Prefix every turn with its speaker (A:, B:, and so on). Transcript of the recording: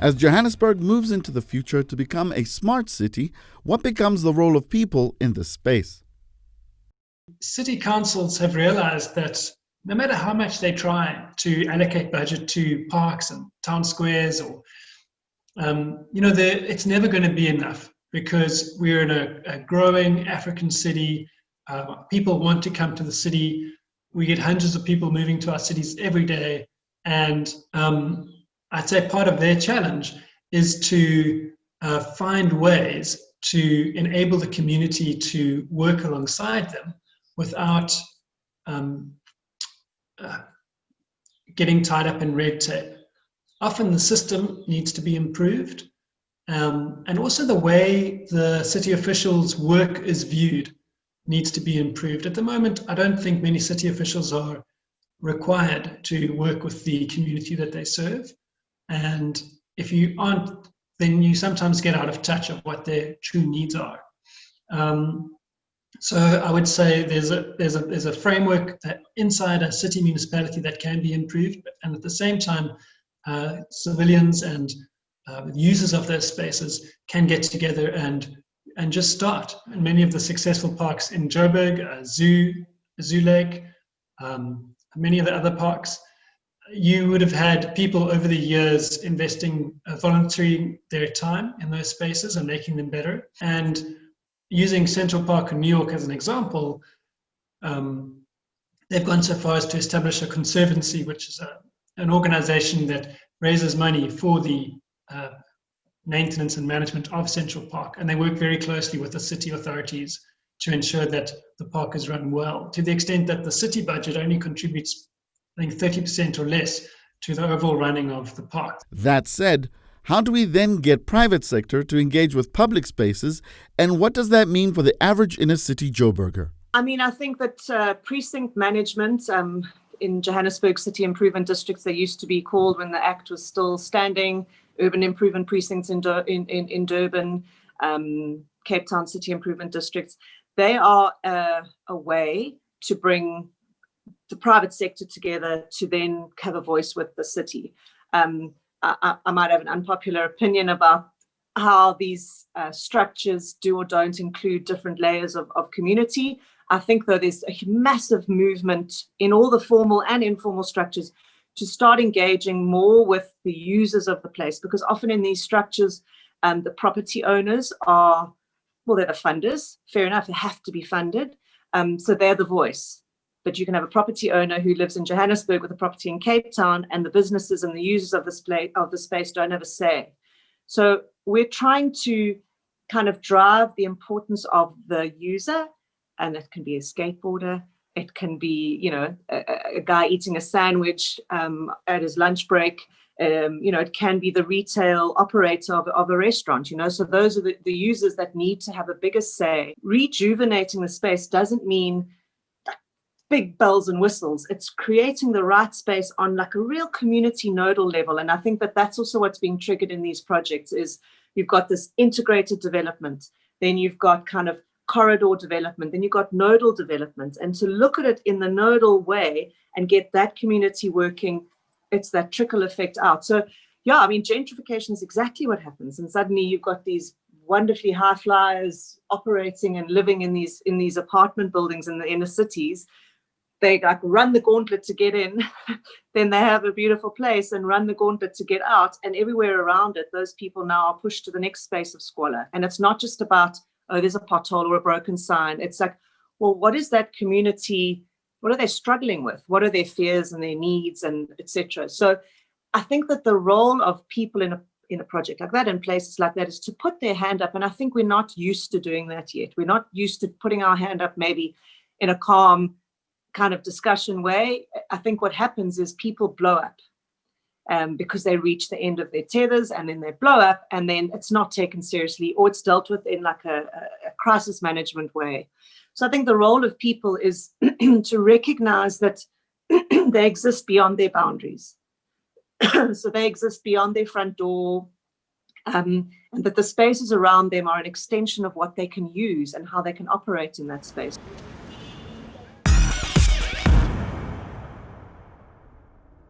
A: As Johannesburg moves into the future to become a smart city, what becomes the role of people in this space?
B: City councils have realized that no matter how much they try to allocate budget to parks and town squares, or it's never going to be enough, because we're in a growing African city. People want to come to the city. We get hundreds of people moving to our cities every day, and I'd say part of their challenge is to find ways to enable the community to work alongside them without getting tied up in red tape. Often the system needs to be improved, and also the way the city officials' work is viewed needs to be improved. At the moment, I don't think many city officials are required to work with the community that they serve. And if you aren't, then you sometimes get out of touch of what their true needs are. So I would say there's a framework that inside a city municipality that can be improved, and at the same time, civilians and users of those spaces can get together and just start. And many of the successful parks in Joburg, Zoo Lake, many of the other parks, you would have had people over the years investing, volunteering their time in those spaces and making them better. And using Central Park in New York as an example, they've gone so far as to establish a conservancy, which is an organization that raises money for the maintenance and management of Central Park. And they work very closely with the city authorities to ensure that the park is run well, to the extent that the city budget only contributes, I think, 30% or less to the overall running of the park.
A: That said, how do we then get private sector to engage with public spaces, and what does that mean for the average inner city Joburger?
C: I mean, I think that precinct management in Johannesburg City Improvement Districts, they used to be called, when the Act was still standing, Urban Improvement Precincts in Durban, Cape Town City Improvement Districts. They are a way to bring the private sector together to then have a voice with the city. I might have an unpopular opinion about how these structures do or don't include different layers of community. I think, though, there's a massive movement in all the formal and informal structures to start engaging more with the users of the place, because often in these structures, the property owners are, well, they're the funders. Fair enough, they have to be funded. So they're the voice. But you can have a property owner who lives in Johannesburg with a property in Cape Town, and the businesses and the users of the space don't have a say. So we're trying to kind of drive the importance of the user, and it can be a skateboarder, it can be, a guy eating a sandwich at his lunch break. It can be the retail operator of a restaurant, so those are the users that need to have a bigger say. Rejuvenating the space doesn't mean big bells and whistles. It's creating the right space on like a real community nodal level. And I think that that's also what's being triggered in these projects is you've got this integrated development, then you've got kind of corridor development, then you've got nodal development. And to look at it in the nodal way and get that community working, it's that trickle effect out. So yeah, I mean, gentrification is exactly what happens. And suddenly you've got these wonderfully high flyers operating and living in these apartment buildings in the inner cities. They like run the gauntlet to get in, then they have a beautiful place and run the gauntlet to get out. And everywhere around it, those people now are pushed to the next space of squalor. And it's not just about, oh, there's a pothole or a broken sign. It's like, well, what is that community? What are they struggling with? What are their fears and their needs, and etc.? So I think that the role of people in a project like that, in places like that, is to put their hand up. And I think we're not used to doing that yet. We're not used to putting our hand up maybe in a calm kind of discussion way. I think what happens is people blow up because they reach the end of their tethers, and then they blow up, and then it's not taken seriously, or it's dealt with in like a crisis management way. So I think the role of people is to recognize that they exist beyond their boundaries. So they exist beyond their front door, and that the spaces around them are an extension of what they can use and how they can operate in that space.